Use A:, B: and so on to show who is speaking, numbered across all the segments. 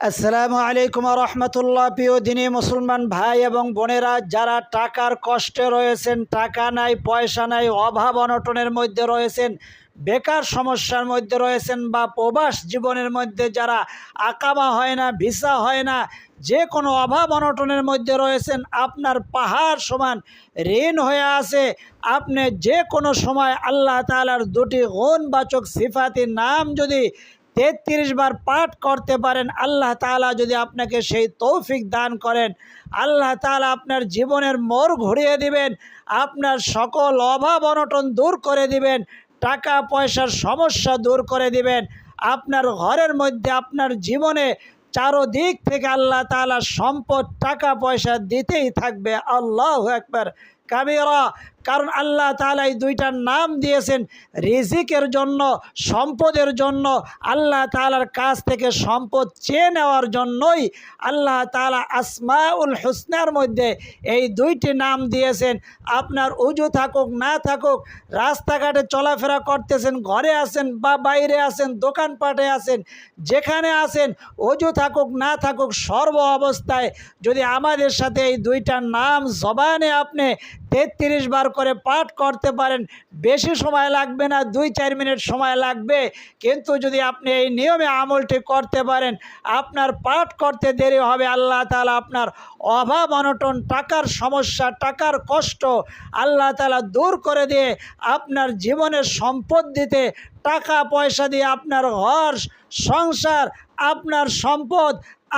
A: আসসালামু আলাইকুম রহমতুল্লাহ। প্রিয় দিনী মুসলমান ভাই এবং বোনেরা, যারা টাকার কষ্টে রয়েছেন, টাকা নাই, পয়সা নাই, অভাব অনটনের মধ্যে রয়েছেন, বেকার সমস্যার মধ্যে রয়েছেন, বা প্রবাস জীবনের মধ্যে যারা আকামা হয় না, ভিসা হয় না, যে কোনো অভাব অনটনের মধ্যে রয়েছেন, আপনার পাহাড় সমান ঋণ হয়ে আছে, আপনি যে কোনো সময় আল্লাহ তাআলার দুটি গুণবাচক সিফাতের নাম যদি 33 বার পাঠ করতে পারেন, আল্লাহ তাআলা যদি আপনাকে সেই তৌফিক দান করেন, আল্লাহ তাআলা আপনার জীবনের মোড় ঘুরিয়ে দিবেন, আপনার সকল অভাব অনটন দূর করে দিবেন, টাকা পয়সার সমস্যা দূর করে দিবেন। আপনার ঘরের মধ্যে, আপনার জীবনে চারদিক থেকে আল্লাহ তাআলা সম্পদ, টাকা পয়সা দিতেই থাকবে। আল্লাহু আকবার কাবীরা। কারণ আল্লাহ তাআলা এই দুইটার নাম দিয়েছেন রিজিকের জন্য, সম্পদের জন্য। আল্লাহ তাআলার কাছ থেকে সম্পদ চেয়ে নেওয়ার জন্যই আল্লাহ তাআলা আসমাউল হুসনার মধ্যে এই দুইটি নাম দিয়েছেন। আপনার উজু থাকুক না থাকুক, রাস্তাঘাটে চলাফেরা করতেছেন, ঘরে আছেন বা বাইরে আছেন, দোকানপাটে আছেন, যেখানে আছেন, উজু থাকুক না থাকুক, সর্ব অবস্থায় যদি আমাদের সাথে এই দুইটা নাম জবানে আপনি 33 বার করে পাঠ করতে পারেন, বেশি সময় লাগবে না, 2-4 মিনিট সময় লাগবে। কিন্তু যদি আপনি এই নিয়মে আমলটি করতে পারেন, আপনার পাঠ করতে দেরি হবে, আল্লাহ তাআলা আপনার অভাব অনটন, টাকার সমস্যা, টাকার কষ্ট আল্লাহ তাআলা দূর করে দিয়ে আপনার জীবনের সম্পদ দিতে, টাকা পয়সা দিয়ে আপনার ঘর সংসার, আপনার সম্পদ,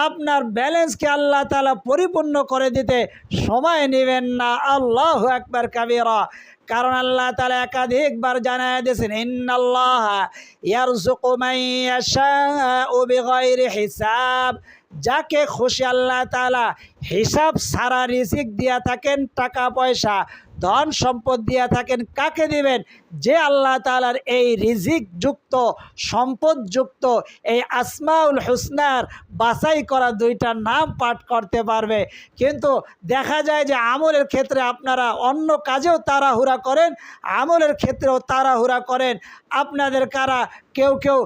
A: আপনার ব্যালেন্সকে আল্লাহ তাআলা পরিপূর্ণ করে দিতে সময় নেবেন না। আল্লাহু আকবার কাবীরা। কারণ আল্লাহ তাআলা একাধিকবার জানায় দিয়েছেন, ইন্নাল্লাহা ইয়ারযুকু মান ইয়াশাউ বিগাইরি হিসাব। যাকে খুশি আল্লাহ তাআলা হিসাব ছাড়া রিজিক দিয়া থাকেন, টাকা পয়সা, ধন সম্পদ দিয়া থাকেন। কাকে দিবেন? যে আল্লাহ তাআলার এই রিজিক যুক্ত, সম্পদ যুক্ত, এই আসমাউল হুসনার বাছাই করা দুইটা নাম পাঠ করতে পারবে। কিন্তু দেখা যায় যে আমলের ক্ষেত্রে আপনারা অন্য কাজেও তাড়াহুড়া করেন, আমলের ক্ষেত্রেও তাড়াহুড়া করেন। আপনাদের কারা কেউ কেউ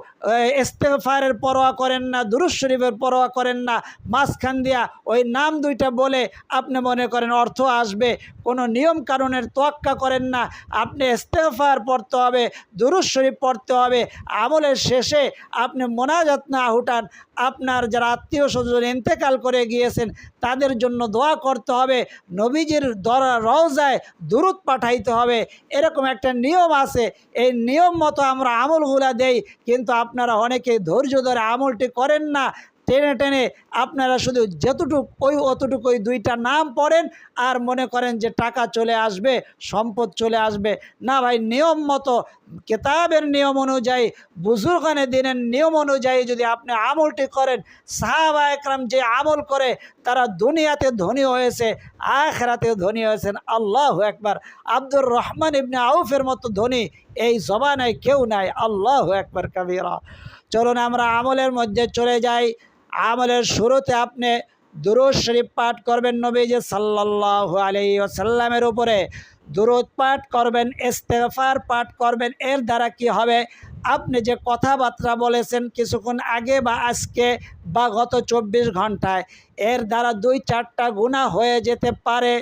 A: ইস্তেগফারের পরোয়া করেন না, দুরূদ শরীফের পরোয়া করেন না, মাঝখান দিয়া ওই নাম দুইটা বলে আপনি মনে করেন অর্থ আসবে, কোনো নিয়ম কানুনের তোয়াক্কা করেন না। আপনি ইস্তেগফার পড়তে হবে, দুরূদ শরীফ পড়তে হবে, আমলের শেষে আপনি মোনাজাত না উঠান, আপনার যারা আত্মীয় স্বজন ইন্তেকাল করে গিয়েছেন তাদের জন্য দোয়া করতে হবে, নবীজির রওজায় দুরূদ পাঠাইতে হবে। এরকম একটা নিয়ম আছে। এই নিয়ম মতো আমরা আমলগুলা দেই, কিন্তু আপনারা অনেকে ধৈর্য ধরে আমলটি করেন না। টেনে টেনে আপনারা শুধু অতটুকু ওই দুইটা নাম পড়েন আর মনে করেন যে টাকা চলে আসবে, সম্পদ চলে আসবে। না ভাই, নিয়ম মতো, কিতাবের নিয়ম অনুযায়ী, বুজুর্গানে দিনের নিয়ম অনুযায়ী যদি আপনি আমলটি করেন, সাহাবা একরাম যে আমল করে তারা দুনিয়াতে ধনী হয়েছে, আখিরাতেও ধনী হয়েছেন। আল্লাহু আকবার। আব্দুর রহমান ইবনে আউফের মতো ধনী এই জমানায় কেউ নাই। আল্লাহু আকবার কাবীরা। চলুন আমরা আমলের মধ্যে চলে যাই। আমলের শুরুতে আপনি দুরূদ শরীফ পাঠ করবেন, নবীজি সাল্লাল্লাহু আলাইহি ওয়াসাল্লামের উপরে দুরূদ পাঠ করবেন, ইস্তেগফার পাঠ করবেন। এর দ্বারা কি হবে? আপনি যে কথাবার্তা বলেছেন কিছুক্ষণ আগে বা আজকে বা গত 24 ঘন্টায়, এর দ্বারা 2-4টা গুনাহ হয়ে যেতে পারে।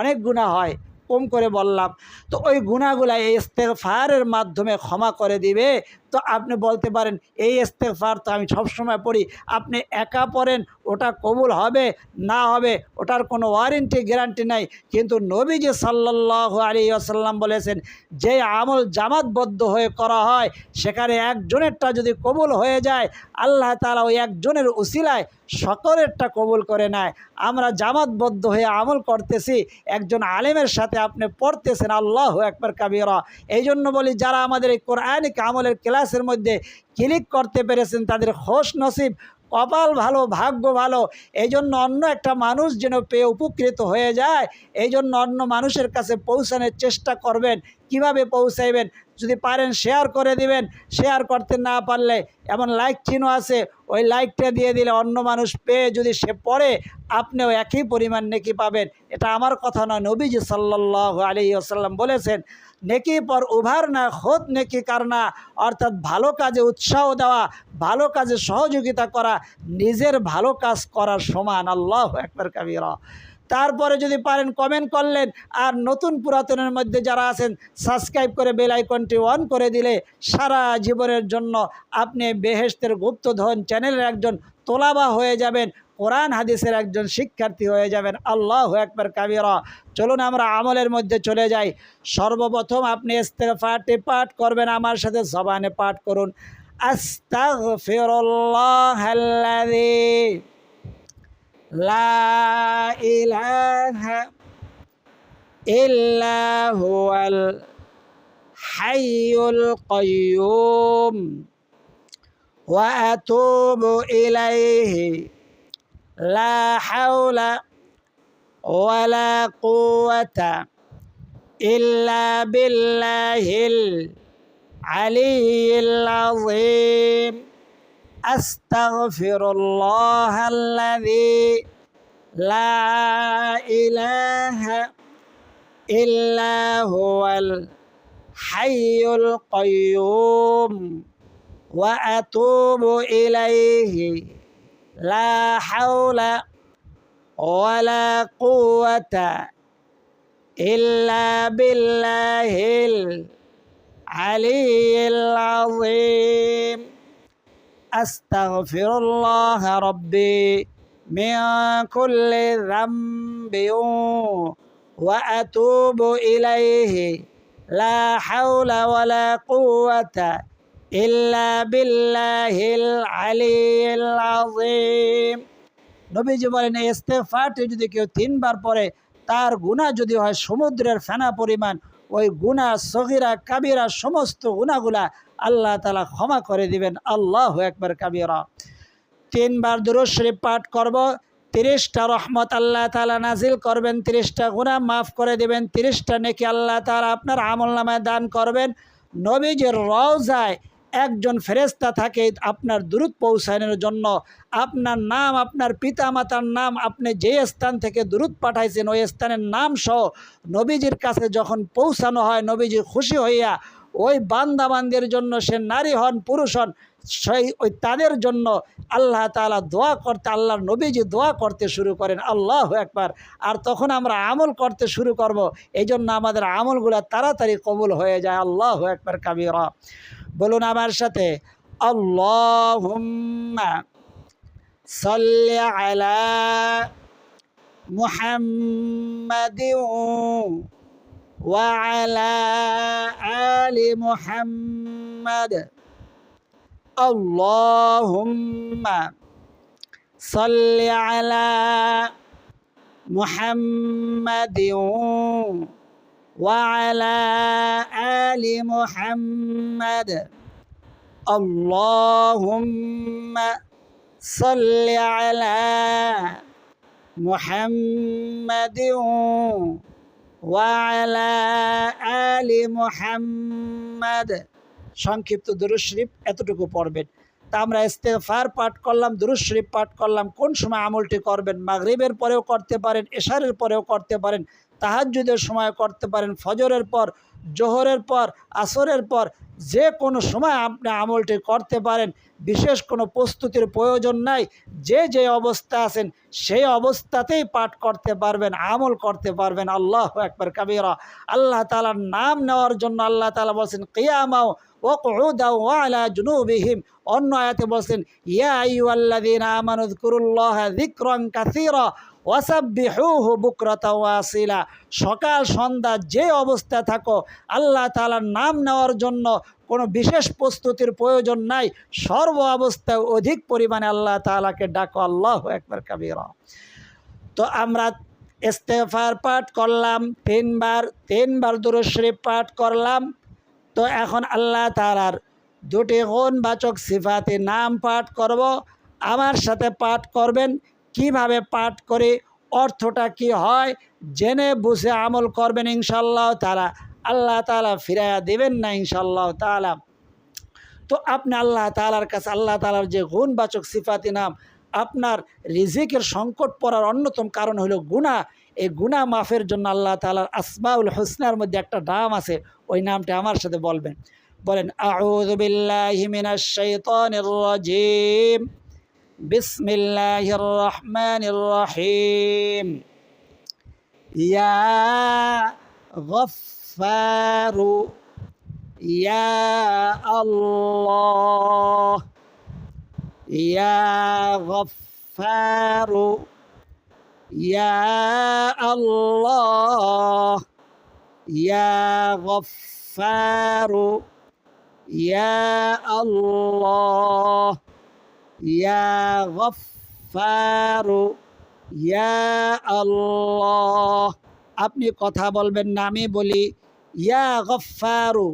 A: অনেক গুনাহ হয়, কম করে বললাম। তো ওই গুনাহগুলা এই ইস্তেগফারের মাধ্যমে ক্ষমা করে দিবে। তো আপনি বলতে পারেন, এই ইস্তেগফার তো আমি সবসময় পড়ি। আপনি একা পড়েন, ওটা কবুল হবে না হবে ওটার কোনো ওয়ারেন্টি গ্যারান্টি নাই। কিন্তু নবীজি সাল্লাল্লাহু আলাইহি ওয়াসাল্লাম বলেছেন, যে আমল জামাতবদ্ধ হয়ে করা হয়, সেখানে একজনেরটা যদি কবুল হয়ে যায়, আল্লাহ তাআলা ওই একজনের উসিলায় সকলেরটা কবুল করে নেয়। আমরা জামাতবদ্ধ হয়ে আমল করতেছি, একজন আলেমের সাথে আপনি পড়তেছেন। আল্লাহু আকবার কাবীরা। এই জন্য বলি, যারা আমাদের এই কোরআনিক আমলের ক্লাসের মধ্যে ক্লিক করতে পেরেছেন তাদের খোশ নসিব, কপাল ভালো, ভাগ্য ভালো। এই জন্য অন্য একটা মানুষ যেন পেয়ে উপকৃত হয়ে যায়, এই জন্য অন্য মানুষের কাছে পৌঁছানোর চেষ্টা করবেন। কিভাবে পৌঁছাইবেন? যদি পারেন শেয়ার করে দিবেন, শেয়ার করতে না পারলে এমন লাইক চিহ্ন আছে, ওই লাইকটা দিয়ে দিলে অন্য মানুষ পেয়ে যদি সে পড়ে আপনিও একই পরিমাণ নেকি পাবেন। এটা আমার কথা নয়, নবীজি সাল্লাল্লাহু আলাইহি ওয়াসাল্লাম বলেছেন, নেকি পর উভারনা খোদ নেকি কারনা, অর্থাৎ ভালো কাজে উৎসাহ দেওয়া, ভালো কাজে সহযোগিতা করা নিজের ভালো কাজ করার সমান। আল্লাহু আকবার কাবীরা। তারপরে যদি পারেন কমেন্ট করলেন, আর নতুন পুরাতনের মধ্যে যারা আছেন সাবস্ক্রাইব করে বেল আইকনটি অন করে দিলে সারা জীবনের জন্য আপনি বেহেশতের গুপ্তধন চ্যানেলের একজন তোলাবা হয়ে যাবেন, কোরআন হাদিসের একজন শিক্ষার্থী হয়ে যাবেন। আল্লাহু আকবার কাবীরা। চলুন আমরা আমলের মধ্যে চলে যাই। সর্বপ্রথম আপনি ইস্তেগফারটি পাঠ করবেন, আমার সাথে জবানে পাঠ করুন। আস্তাগফিরুল্লাহাল্লাযী লা ইলাহা ইল্লা হুয়াল হাইয়ুল কাইয়্যুম ওয়া আতুবু ইলাইহি লা হাওলা ওয়ালা কুওয়াতা ইল্লা বিল্লাহিল আলিয়্যিল আযীম। আস্তাগফিরুল্লাহাল্লাযী লা ইলাহা ইল্লা হুয়াল হাইয়ুল কাইয়্যুম ওয়া আতুবু ইলাইহি লা হাওলা ওয়ালা কুওয়াতা ইল্লা বিল্লাহিল আলিয়্যিল আযীম। আস্তাগফিরুল্লাহ রাব্বি মিন কুল্লি যামবিন ওয়া আতুবু ইলাইহি লা হাওলা ওয়ালা কুওয়াতা ইল্লা বিল্লাহিল আলিয়্যিল আযীম। নবীজি বলেন, এই ইস্তেগফারটি যদি কেউ 3 বার পড়ে তার গুনাহ যদি হয় সমুদ্রের ফেনা পরিমাণ, ওই গুনাহ সগীরা কাবীরা সমস্ত গুনাহগুলা আল্লাহ তাআলা ক্ষমা করে দিবেন। আল্লাহু আকবার কাবীরা। 3 বার দুরূদ শরীফ পাঠ করব, 30টা রহমত আল্লাহ তাআলা নাজিল করবেন, 30টা গুনাহ মাফ করে দিবেন, 30টা নেকি আল্লাহ তাআলা আপনার আমলনামায় দান করবেন। নবীজির রওজায় একজন ফেরেশতা থাকে আপনার দুরূদ পৌঁছানোর জন্য। আপনার নাম, আপনার পিতা মাতার নাম, আপনি যে স্থান থেকে দুরূদ পাঠাইছেন ওই স্থানের নাম সহ নবীজির কাছে যখন পৌঁছানো হয়, নবীজি খুশি হইয়া ওই বান্দাবান্দির জন্য, সে নারী হন পুরুষ হন, সেই ওই তাদের জন্য আল্লাহ তাআলা দোয়া করতে, আল্লাহর নবীজি দোয়া করতে শুরু করেন। আল্লাহু আকবার। আর তখন আমরা আমল করতে শুরু করব, এই জন্য আমাদের আমলগুলো তাড়াতাড়ি কবুল হয়ে যায়। আল্লাহু আকবার কাবীরা। বলুন আমার সাথে, আল্লাহুম্মা সাল্লি আলা মুহাম্মাদিন ওয়া আলা আলি মুহাম্মাদ। আল্লাহুম্মা সাল্লি আলা মুহাম্মাদিন ওয়া আলা আলি মুহাম্মাদ। আল্লাহুম্মা সাল্লি আলা মুহাম্মাদিন ওয়া আলা আলি মুহাম্মাদ। সংক্ষিপ্ত দুরূদ শরীফ এতটুকু পড়বেন। তা আমরা ইস্তেগফার পাঠ করলাম, দুরূদ শরীফ পাঠ করলাম। কোন সময় আমলটি করবেন? মাগরিবের পরেও করতে পারেন, এশারের পরেও করতে পারেন, তাহাজ্জুদের সময় করতে পারেন, ফজরের পর, জোহরের পর, আসরের পর, যে কোনো সময় আপনি আমলটি করতে পারেন। বিশেষ কোনো প্রস্তুতির প্রয়োজন নাই। যে যে অবস্থা আছেন সেই অবস্থাতেই পাঠ করতে পারবেন, আমল করতে পারবেন। আল্লাহু আকবার কাবীরা। আল্লাহ তাআলার নাম নেওয়ার জন্য আল্লাহ তাআলা বলছেন কিয়ামাও ওয়া কুউদাও ওয়া আলা জুনুবিহিম। অন্য আয়াতে বলছেন ইয়া আইয়ুহাল্লাযীনা আমানু যকুরুল্লাহা যিকরান কাসীরা ওয়াসাব্বিহুহু বুকরাতাও ওয়া আসীলা। সকাল সন্ধ্যা যে অবস্থায় থাকো আল্লাহ তাআলার নাম নেওয়ার জন্য কোনো বিশেষ প্রস্তুতির প্রয়োজন নাই। সর্ব অবস্থায় অধিক পরিমাণে আল্লাহ তাআলাকে ডাকো। আল্লাহু আকবার কাবীরা। তো আমরা ইস্তেগফার পাঠ করলাম 3 বার দুরূদ শরীফ পাঠ করলাম। তো এখন আল্লাহ তাআলার 2টি গুণবাচক সিফাতে নাম পাঠ করব। আমার সাথে পাঠ করবেন। কিভাবে পাঠ করে, অর্থটা কি হয়, জেনে বুঝে আমল করবেন ইনশাআল্লাহ তাআলা। আল্লাহ তাআলা ফিরাইয়া দেবেন না ইনশাআল্লাহ তাআলা। তো আপনি আল্লাহ তাআলার কাছে, আল্লাহ তাআলার যে গুণবাচক সিফাতি নাম, আপনার রিজিকের সংকট পড়ার অন্যতম কারণ হলো গুনাহ। এই গুনাহ মাফের জন্য আল্লাহ তাআলার আসমাউল হুসনার মধ্যে একটা নাম আছে, ওই নামটা আমার সাথে বলবেন। বলেন, আউযু বিল্লাহি মিনাশ শাইতানির রাজিম, বিসমিল্লাহির রহমানির রহিম। ইয়া গফফারু, ইয়া আল্লাহ, ইয়া গফফারু, ইয়া আল্লাহ, ইয়া গফফারু, ইয়া আল্লাহ, ইয়া গফফারু, ইয়া আল্লাহ। আপনি কথা বলবেন না, আমি বলি ইয়া গফফারু,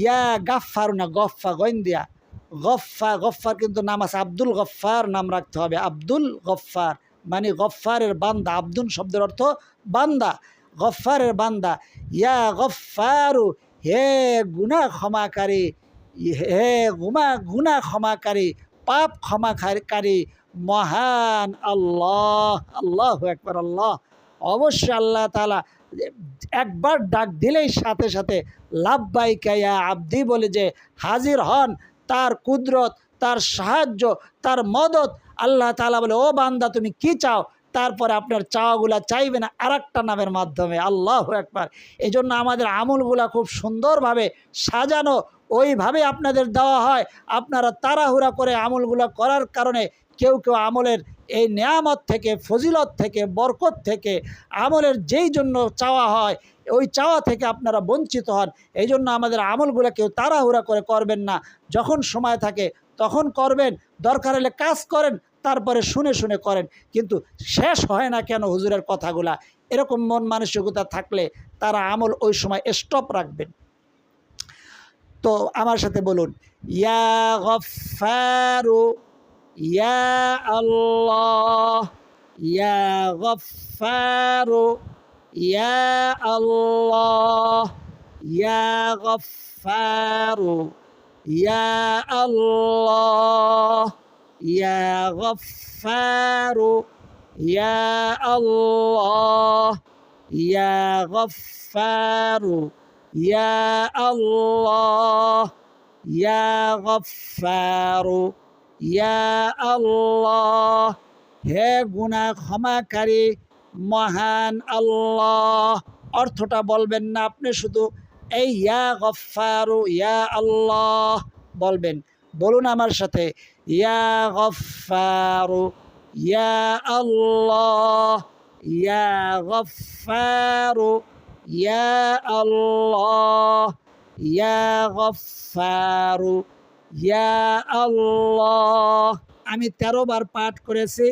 A: ইয়া গাফফারু না, গফফা গইন দিয়া, গফফা, গফফার কিন্তু নাম আছে, আব্দুল গফফার নাম রাখতে হবে। আব্দুল গফফার মানে গফফারের বান্দা, আব্দুল শব্দের অর্থ বান্দা, গফফারের বান্দা। ইয়া গফফারু, হে গুনাহ ক্ষমাকারী, হে গুনাহ ক্ষমাকারী, পাপ ক্ষমাকারী মহান আল্লাহ। আল্লাহু আকবার, আল্লাহ। অবশ্যই আল্লাহ তাআলা একবার ডাক দিলেই সাথে সাথে লাব্বাইকা ইয়া আবদি বলে যে হাজির হন। তার কুদরত, তার সাহায্য, তার মদত। আল্লাহ তাআলা বলে, ও বান্দা তুমি কি চাও? তারপরে আপনার চাওয়াগুলা চাইবে না আরেকটা নামের মাধ্যমে। আল্লাহু আকবার। এই জন্য আমাদের আমলগুলা খুব সুন্দরভাবে সাজানো, ওইভাবে আপনাদের দেওয়া হয়। আপনারা তাড়াহুড়া করে আমলগুলা করার কারণে কেউ কেউ আমলের এই নেয়ামত থেকে, ফজিলত থেকে, বরকত থেকে, আমলের যেই জন্য চাওয়া হয় ওই চাওয়া থেকে আপনারা বঞ্চিত হন। এই জন্য আমাদের আমলগুলো কেউ তাড়াহুড়া করে করবেন না। যখন সময় থাকে তখন করবেন, দরকার হলে কাজ করেন, তারপরে শুনে শুনে করেন। কিন্তু শেষ হয় না কেন হুজুরের কথাগুলা? এরকম মন মানসিকতা থাকলে তারা আমল ওই সময় স্টপ রাখবেন। তো আমার সাথে বলুন, ইয়া গফফারু, ইয়া আল্লাহ, ইয়া গফফারু, ইয়া আল্লাহ, ইয়া গফফারু, ইয়া আল্লাহ, ইয়া গফফারু, ইয়া আল্লাহ, ইয়া গফফারু, ইয়া আল্লাহ, ইয়া গফফারু, ইয়া আল্লাহ। হে গুনাহ ক্ষমাকারী মহান আল্লাহ। অর্থটা বলবেন না আপনি, শুধু এই ইয়া গফফারু, ইয়া আল্লাহ বলবেন। বলুন আমার সাথে, ইয়া গফফারু, ইয়া আল্লাহ, ইয়া গফফারু, ইয়া আল্লাহ, ইয়া গফফারু, ইয়া আল্লাহ। আমি 13 বার পাঠ করেছি,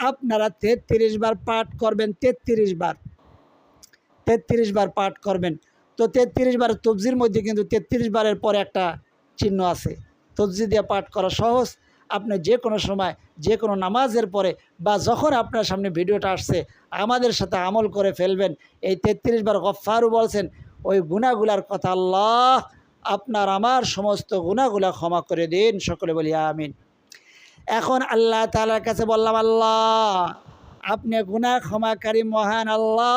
A: আপনারা 33 বার পাঠ করবেন। 33 বার পাঠ করবেন। তো 33 বার তফজির মধ্যে কিন্তু 33 বারের পরে একটা চিহ্ন আছে। তফজি দিয়ে পাঠ করা সহজ। আপনি যে কোনো সময়, যে কোনো নামাজের পরে বা যখন আপনার সামনে ভিডিওটা আসছে আমাদের সাথে আমল করে ফেলবেন। এই 33 বার গফফারু বলছেন, ওই গুনাহগুলার কথা আল্লাহ আপনার আমার সমস্ত গুনাহগুলা ক্ষমা করে দিন। সকলে বলি আমিন। এখন আল্লাহ তাআলার কাছে বললাম, আল্লাহ আপনি গুনাহ ক্ষমাকারী মহান আল্লাহ।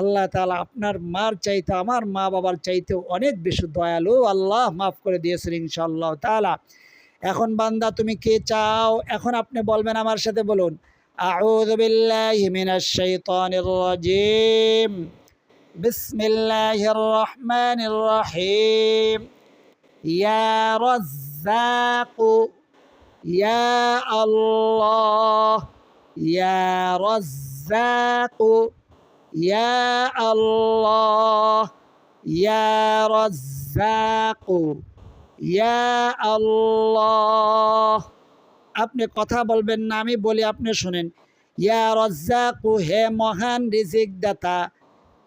A: আল্লাহ তাআলা আপনার মার চাইতে, আমার মা বাবার চাইতেও অনেক বেশি দয়ালু। আল্লাহ মাফ করে দিয়েছেন ইনশাআল্লাহ তাআলা। এখন বান্দা তুমি কে চাও? এখন আপনি বলবেন আমার সাথে, বলুন, আউযু বিল্লাহি মিনাশ শাইতানির রাজিম, বিসমিল্লাহির রহমানির রহিম। ইয়া রাজ্জাকু, ইয়া আল্লাহ, ইয়া রাজ্জাকু, ইয়া আল্লাহ, ইয়া রাজ্জাকু, ইয়া আল্লাহ। আপনি কথা বলবেন না, আমি বলি আপনি শুনেন। ইয়া রাজ্জাকু, হে মহান রিজিক দাতা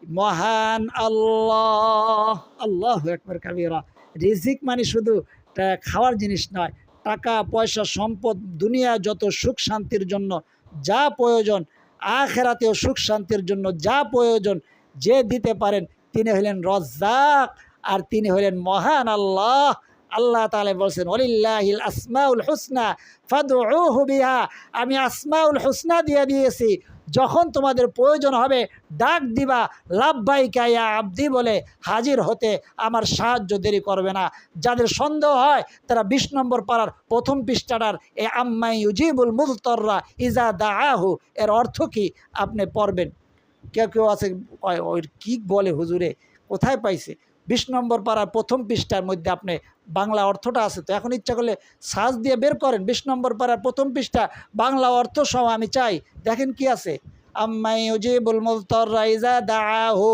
A: মহান আল্লাহ। আল্লাহু আকবার কাবীরা। রিজিক মানে শুধু খাওয়ার জিনিস নয়, টাকা পয়সা সম্পদ, দুনিয়া যত সুখ শান্তির জন্য যা প্রয়োজন, আখিরাতেও সুখ শান্তির জন্য যা প্রয়োজন, যে দিতে পারেন তিনি হলেন রজ্জাক, আর তিনি হলেন মহান আল্লাহ। আল্লাহ তাআলা বলছেন ওয়ালিল্লাহিল আসমাউল হুসনা ফাদউহু বিহা, আমি আসমাউল হুসনা দিয়ে দিয়েছি, যখন তোমাদের প্রয়োজন হবে ডাক দিবা লাব্বাইকা ইয়া আবদি বলে হাজির হতে আমার সাহায্য দেরি করবে না। যাদের সন্দেহ হয় তারা 20 নম্বর পারার প্রথম পৃষ্ঠাটার এ আম্মাই ইউজিবুল মুযতাররা ইজা দাআহু এর অর্থ কি আপনি পড়বেন। কেউ কেউ আছে ওই কী বলে হুজুরে, কোথায় পাইছে? 20 নম্বর পাড়ার প্রথম পৃষ্ঠার মধ্যে আপনি বাংলা অর্থটা আছে, তো এখন ইচ্ছা করলে সার্চ দিয়ে বের করেন 20 নম্বর পাড়ার প্রথম পৃষ্ঠা বাংলা অর্থ সহ আমি চাই, দেখেন কি আছে। আম্মাই ইউজিবুল মুযতাররা ইজা দাআহু,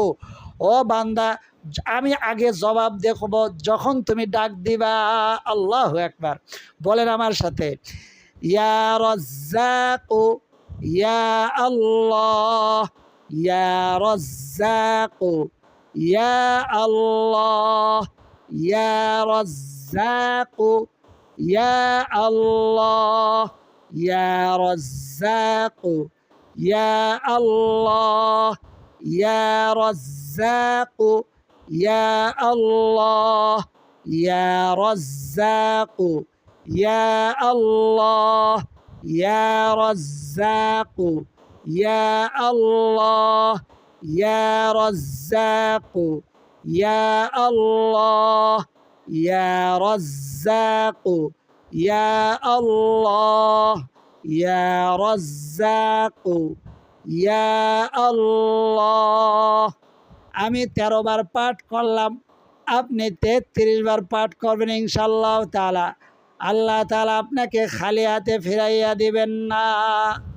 A: ও বান্দা আমি আগে জবাব দেখব যখন তুমি ডাক দিবা। আল্লাহু আকবার, বলেন আমার সাথে, ইয়া রাজ্জাকু ইয়া আল্লাহ, ইয়া রাজ্জাকু ইয়া আল্লাহ, ইয়া রাজ্জাকু ইয়া আল্লাহ, ইয়া রাজ্জাকু ইয়া আল্লাহ, ইয়া রাজ্জাকু ইয়া আল্লাহ, ইয়া রাজ্জাকু ইয়া আল্লাহ, ইয়া রাজ্জাকু ইয়া আল্লাহ, ইয়া রাজ্জাকু ইয়া আল্লাহ, ইয়া রাজ্জাকু ইয়া আল্লাহ, ইয়া রাজ্জাকু ইয়া আল্লাহ। আমি 13 বার পাঠ করলাম, আপনি 33 বার পাঠ করবেন ইনশাআল্লাহ তাআলা। আল্লাহ তাআলা আপনাকে খালি হাতে ফিরাইয়া দিবেন না।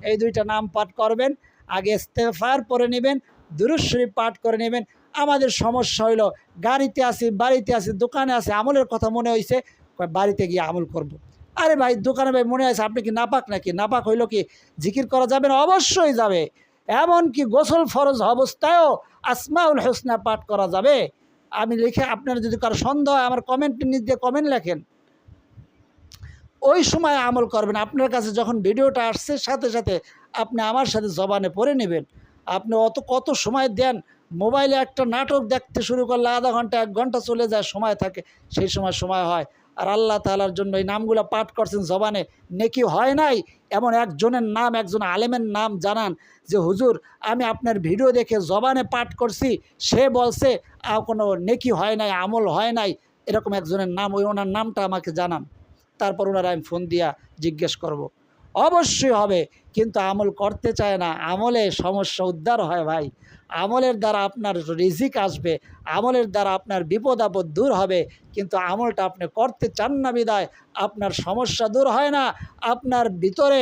A: এই 2টা নাম পাঠ করবেন, আগে ইস্তেগফার পড়ে নেবেন, দুরূদ শরীফ পাঠ করে নেবেন। আমাদের সমস্যা হইল গাড়িতে আছি, বাড়িতে আছি, দোকানে আছি, আমলের কথা মনে হয়েছে বাড়িতে গিয়ে আমল করব। আরে ভাই দোকানে ভাই মনে আছে আপনি কি নাপাক নাকি? নাপাক হইল কি জিকির করা যাবে না? অবশ্যই যাবে। এমনকি গোসল ফরজ অবস্থায়ও আসমাউল হুসনা পাঠ করা যাবে। আমি লিখে, আপনারা যদি কারো সন্দেহ হয় আমার কমেন্টের নিচে কমেন্ট লেখেন, ওই সময় আমল করবেন। আপনার কাছে যখন ভিডিওটা আসছে সাথে সাথে আপনি আমার সাথে জবানে পড়ে নেবেন। আপনি কত সময় দেন মোবাইলে, একটা নাটক দেখতে শুরু করলে আধা ঘন্টা 1 ঘন্টা চলে যায়, সময় থাকে, সেই সময় হয়। আর আল্লাহ তাআলার জন্য এই নামগুলো পাঠ করছেন জবানে, নেকি হয় নাই এমন একজনের নাম, একজন আলেমের নাম জানান যে হুজুর আমি আপনার ভিডিও দেখে জবানে পাঠ করছি, সে বলছে কোনো নেকি হয় নাই, আমল হয় নাই, এরকম একজনের নাম, ওনার নামটা আমাকে জানান। তারপর ওনারা আমি ফোন দিয়া জিজ্ঞেস করব। অবশ্যই হবে, কিন্তু আমল করতে চায় না। আমলে সমস্যা উদ্ধার হয় ভাই। আমলের দ্বারা আপনার রিজিক আসবে, আমলের দ্বারা আপনার বিপদ আপদ দূর হবে, কিন্তু আমলটা আপনি করতে চান না বিদায় আপনার সমস্যা দূর হয় না। আপনার ভিতরে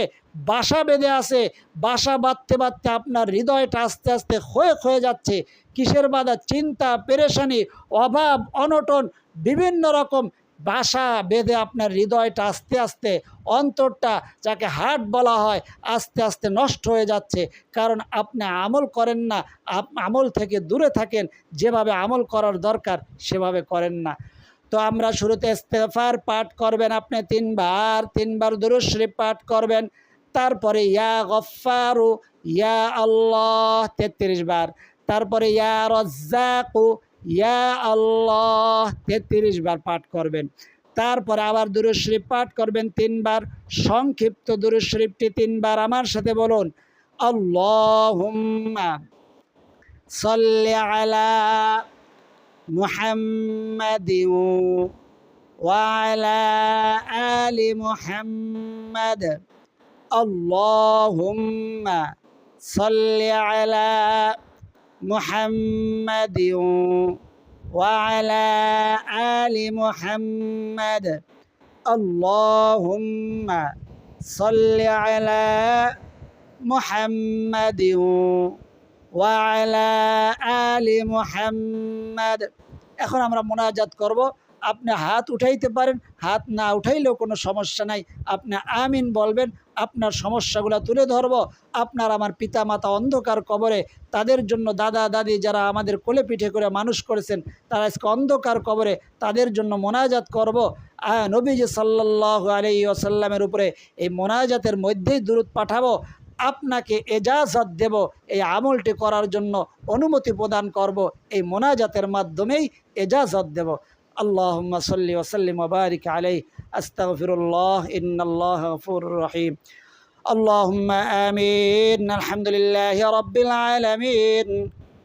A: বাসা বেঁধে আছে, বাসা বাঁধতে বাঁধতে আপনার হৃদয়টা আস্তে আস্তে ক্ষয়ে যাচ্ছে। কিসের বাধা? চিন্তা, পেরেশানি, অভাব, অনটন, বিভিন্ন রকম বাসা বেঁধে আপনার হৃদয়টা আস্তে আস্তে, অন্তরটা যাকে হার্ট বলা হয়, আস্তে আস্তে নষ্ট হয়ে যাচ্ছে। কারণ আপনি আমল করেন না, আমল থেকে দূরে থাকেন, যেভাবে আমল করার দরকার সেভাবে করেন না। তো আমরা শুরুতে ইস্তেগফার পাঠ করবেন, আপনি 3 বার দুরূদ শরীফ পাঠ করবেন। তারপরে ইয়া গফফারু ইয়া আল্লাহ 33 বার, তারপরে ইয়া রাজ্জাকু ইয়া আল্লাহ 33 বার পাঠ করবেন। তারপরে আবার দুরূদ শরীফ পাঠ করবেন 3 বার, সংক্ষিপ্ত দুরূদ শরীফটি 3 বার আমার সাথে বলুন, আল্লাহুম্মা সাল্লি আলা মুহাম্মাদিন ওয়া আলা আলি মুহাম্মাদ, আল্লাহুম্মা সাল্লি আলা মুহাম্মাদিন ওয়া আলা আলি মুহাম্মাদ, আল্লাহুম্মা সাল্লি আলা মুহাম্মাদিন ওয়া আলা আলি মুহাম্মাদ। এখন আমরা মোনাজাত করব। আপনি হাত উঠাইতে পারেন, হাত না উঠাইলেও কোনো সমস্যা নাই, আপনি আমিন বলবেন। আপনার সমস্যাগুলো তুলে ধরব। আপনার আমার পিতা মাতা অন্ধকার কবরে, তাদের জন্য দাদা দাদি যারা আমাদের কোলে পিঠে করে মানুষ করেছেন, তারা আজকে অন্ধকার কবরে, তাদের জন্য মোনাজাত করব। নবীজি সাল্লাল্লাহু আলাইহি ওয়াসাল্লামের উপরে এই মোনাজাতের মধ্যেই দুরূদ পাঠাবো। আপনাকে এজাজত দেব, এই আমলটি করার জন্য অনুমতি প্রদান করব, এই মোনাজাতের মাধ্যমেই এজাজত দেব। আল্লাহুম্মা সাল্লি ওয়া সাল্লিম ওয়া বারিক আলাইহি। আস্তাগফিরুল্লাহ, ইন্নাল্লাহ গফুরুর রহিম। আল্লাহুম্মা আমিন। আলহামদুলিল্লাহি রাব্বিল আলামিন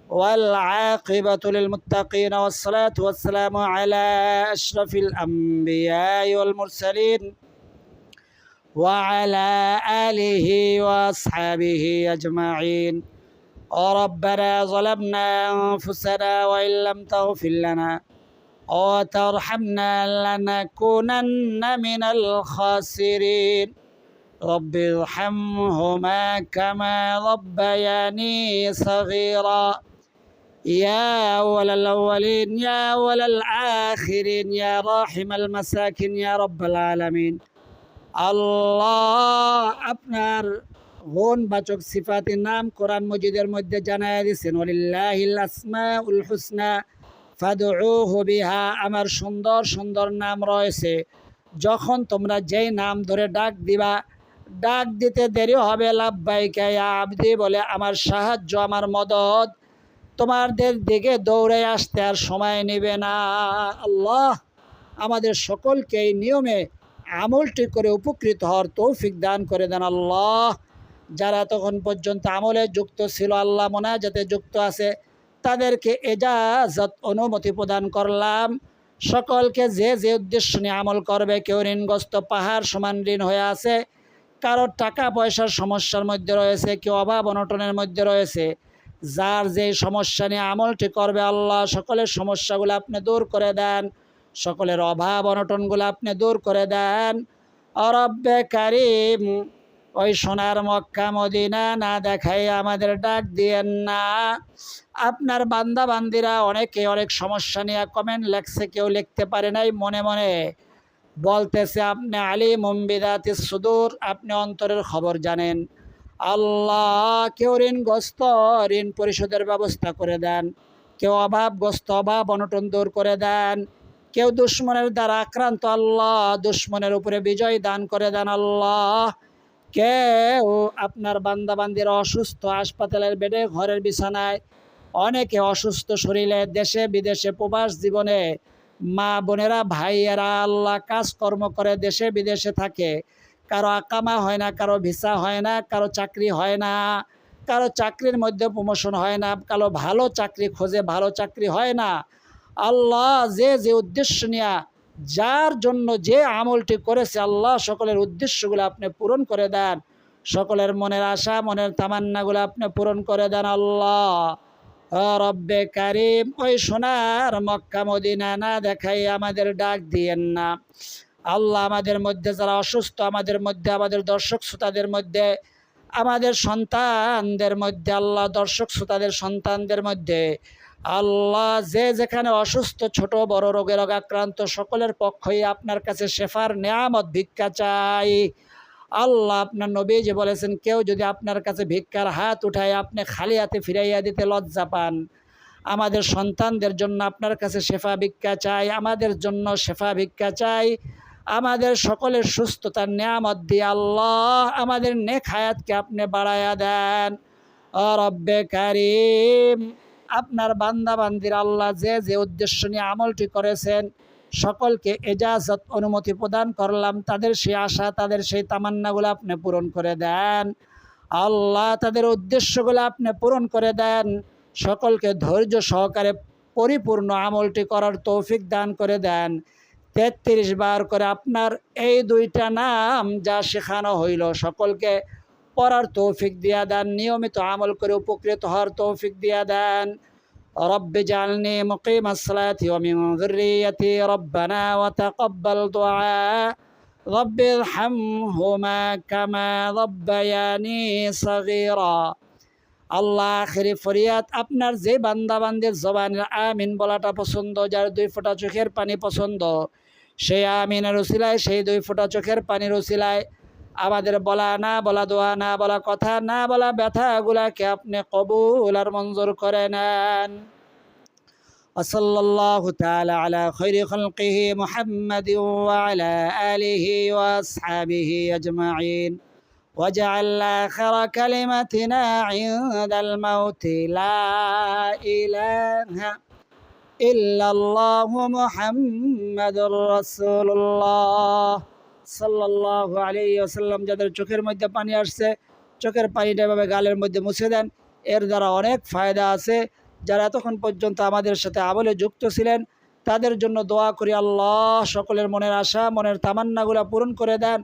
A: ওয়াল আকিবাতু লিল মুত্তাকিন ওয়াস সালাতু ওয়াস সালামু আলা আশরাফিল আমবিয়া ওয়াল মুরসালিন وعلى آله وأصحابه أجمعين. ربنا ظلمنا أنفسنا وإن لم تغفر لنا وترحمنا لنكونن من الخاسرين. رب ارحمهما كما ربياني صغيرا. يا أول الأولين يا أول الآخرين يا راحم المساكين يا رب العالمين. আল্লাহ আপনার গুণবাচক সিফাতের নাম কোরআন মজিদের মধ্যে জানায় দিয়েছেন, ওয়ালিল্লাহিল আসমাউল হুসনা ফাদউহু বিহা। আমার সুন্দর সুন্দর নাম রয়েছে, যখন তোমরা যেই নাম ধরে ডাক দিবা, ডাক দিতে দেরি হবে লাব্বাইকা ইয়া আবদি বলে আমার সাহায্য, আমার মদদ তোমাদের দিকে দৌড়ে আসতে আর সময় নেবে না। আল্লাহ আমাদের সকলকে এই নিয়মে আমলটি করে উপকৃত হওয়ার তৌফিক দান করে দেন। আল্লাহ যারা তখন পর্যন্ত আমলে যুক্ত ছিল, আল্লাহ মোনাজাতে যুক্ত আছে, তাদেরকে এজাজত অনুমতি প্রদান করলাম। সকলকে যে যে উদ্দেশ্য নিয়ে আমল করবে, কেউ ঋণগ্রস্ত পাহাড় সমান ঋণ হয়ে আছে, কারো টাকা পয়সার সমস্যার মধ্যে রয়েছে, কেউ অভাব অনটনের মধ্যে রয়েছে, যার যে সমস্যা নিয়ে আমলটি করবে আল্লাহ সকলের সমস্যাগুলো আপনি দূর করে দেন, সকলের অভাব অনটনগুলো আপনি দূর করে দেন। রব্বে কারিম ওই সোনার মক্কা মদিনা না দেখাই আমাদের ডাক দিয়েন না। আপনার বান্দা বান্দিরা অনেকে অনেক সমস্যা নিয়ে কমেন্ট লেখছে, কেউ লিখতে পারে নাই, মনে মনে বলতেছে আপনি আলিমুম বিদাতিস সুদূর, আপনি অন্তরের খবর জানেন। আল্লাহ কেউ ঋণগ্রস্ত, ঋণ পরিশোধের ব্যবস্থা করে দেন, কেউ অভাবগ্রস্ত, অভাব অনটন দূর করে দেন, কেউ দুশ্মনের দ্বারা আক্রান্ত, আল্লাহ দুশ্মনের উপরে বিজয় দান করে দেন। আল্লাহ কেউ আপনার বান্দাবান্দিরা অসুস্থ, হাসপাতালের বেডে, ঘরের বিছানায়, অনেকে অসুস্থ শরীরে, দেশে বিদেশে প্রবাস জীবনে, মা বোনেরা ভাইয়েরা আল্লাহ কাজকর্ম করে দেশে বিদেশে থাকে, কারো আকামা হয় না, কারো ভিসা হয় না, কারো চাকরি হয় না, কারো চাকরির মধ্যে প্রমোশন হয় না, কারো ভালো চাকরি খোঁজে, ভালো চাকরি হয় না। আল্লাহ যে যে উদ্দেশ্য নিয়ে, যার জন্য যে আমলটি করেছে, আল্লাহ সকলের উদ্দেশ্যগুলো আপনি পূরণ করে দেন, সকলের মনের আশা মনের তামান্নাগুলো আপনি পূরণ করে দেন। আল্লাহ রব্বে কারিম ওই সোনার মক্কা মদিনা না দেখাই আমাদের ডাক দিয়েন না। আল্লাহ আমাদের মধ্যে যারা অসুস্থ, আমাদের মধ্যে, আমাদের দর্শক শ্রোতাদের মধ্যে, আমাদের সন্তানদের মধ্যে, আল্লাহ দর্শক শ্রোতাদের সন্তানদের মধ্যে আল্লাহ যে যেখানে অসুস্থ, ছোট বড় রোগে রোগাক্রান্ত, সকলের পক্ষই আপনার কাছে শেফার নেয়ামত ভিক্ষা চাই। আল্লাহ আপনার নবী যে বলেছেন, কেউ যদি আপনার কাছে ভিক্ষার হাত উঠায় আপনি খালি হাতে ফিরাইয়া দিতে লজ্জা পান। আমাদের সন্তানদের জন্য আপনার কাছে শেফা ভিক্ষা চাই, আমাদের জন্য শেফা ভিক্ষা চাই, আমাদের সকলের সুস্থতার নেয়ামত দিয়ে আল্লাহ আমাদের নেক হায়াতকে আপনি বাড়ায়া দেন। রব্বে কারিম আপনার বান্দা বান্দির আল্লাহ যে যে উদ্দেশ্য নিয়ে আমলটি করেছেন, সকলকে এজাজত অনুমতি প্রদান করলাম, তাদের সেই আশা, তাদের সেই তামান্নাগুলো আপনি পূরণ করে দেন। আল্লাহ তাদের উদ্দেশ্যগুলো আপনি পূরণ করে দেন, সকলকে ধৈর্য সহকারে পরিপূর্ণ আমলটি করার তৌফিক দান করে দেন। 33 বার করে আপনার এই দুইটা নাম যা শেখানো হইল সকলকে পড়ার তৌফিক দিয়া দেন, নিয়মিত আমল করে উপকৃত হওয়ার তৌফিক দিয়া দেন। রব্বি জালনি মুকিমাস সালাতি ওয়া মিন যুররিয়্যাতি রব্বানা ওয়া তাকাব্বাল দুআ রব্বি ইরহামহুমা কামা রাব্বায়ানি সাগীরা। আল্লাহ আখিরি ফরিয়াদ আপনার যে বান্দা বান্দির জবানের আমিন বলাটা পছন্দ, যার 2 ফোঁটা চোখের পানি পছন্দ, সেই আমিনের উসিলায়, সেই 2 ফোঁটা চোখের পানির উসিলায় আমাদের বলা না বলা, দোয়া না বলা, কথা না বলা ব্যথাগুলাকে আপনি কবুল আর মঞ্জুর করে নেন। সাল্লাল্লাহু তাআলা আলা খায়রি খালকিহি মুহাম্মাদিন ওয়া আলা আলিহি ওয়া আসহাবিহি আজমাইন। واجعل آخر كلمتنا عند الموت لا إله إلا الله محمد رسول الله সাল্লাল্লাহু আলাইহি ওয়াসাল্লাম। যাদের চোখের মধ্যে পানি আসছে, চোখের পানিটা এভাবে গালের মধ্যে মুছে দেন, এর দ্বারা অনেক ফায়দা আছে। যারা এতক্ষণ পর্যন্ত আমাদের সাথে আমলে যুক্ত ছিলেন তাদের জন্য দোয়া করি, আল্লাহ সকলের মনের আশা মনের তামান্নাগুলো পূরণ করে দেন।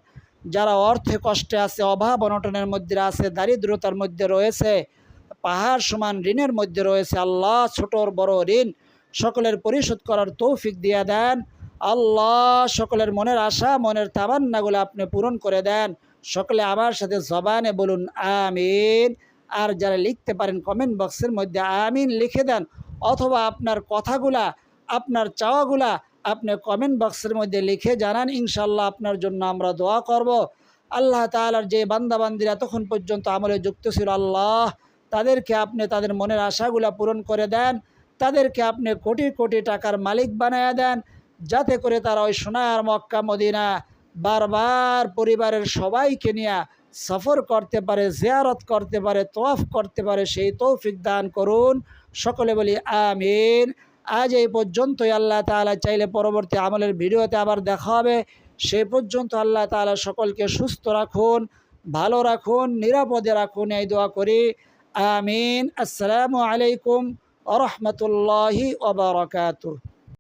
A: যারা অর্থে কষ্টে আছে, অভাব অনটনের মধ্যে আছে, দারিদ্রতার মধ্যে রয়েছে, পাহাড় সমান ঋণের মধ্যে রয়েছে, আল্লাহ ছোটর বড় ঋণ সকলের পরিশোধ করার তৌফিক দিয়ে দেন। আল্লাহ সকলের মনের আশা মনের তামান্নাগুলো আপনি পূরণ করে দেন। সকলে আমার সাথে জবানে বলুন আমিন। আর যারা লিখতে পারেন কমেন্ট বক্সের মধ্যে আমিন লিখে দেন, অথবা আপনার কথাগুলা আপনার চাওয়াগুলা আপনি কমেন্ট বক্সের মধ্যে লিখে জানান, ইনশাল্লাহ আপনার জন্য আমরা দোয়া করব। আল্লাহ তাআলার যে বান্দাবান্দিরা এতক্ষণ পর্যন্ত আমলে যুক্ত ছিল, আল্লাহ তাদেরকে আপনি তাদের মনের আশাগুলা পূরণ করে দেন, তাদেরকে আপনি কোটি কোটি টাকার মালিক বানায়া দেন, যাতে করে তারা ওই সোনার মক্কা মদিনা বারবার পরিবারের সবাইকে নিয়ে সফর করতে পারে, জিয়ারত করতে পারে, তওয়াফ করতে পারে, সেই তৌফিক দান করুন। সকলে বলি আমিন। আজ এই পর্যন্তই। আল্লাহ তাআলা চাইলে পরবর্তী আমলের ভিডিওতে আবার দেখা হবে। সেই পর্যন্ত আল্লাহ তাআলা সকলকে সুস্থ রাখুন, ভালো রাখুন, নিরাপদে রাখুন, এই দোয়া করি আমিন। আসসালামু আলাইকুম ওয়া রাহমাতুল্লাহি ওয়া বারাকাতুহু।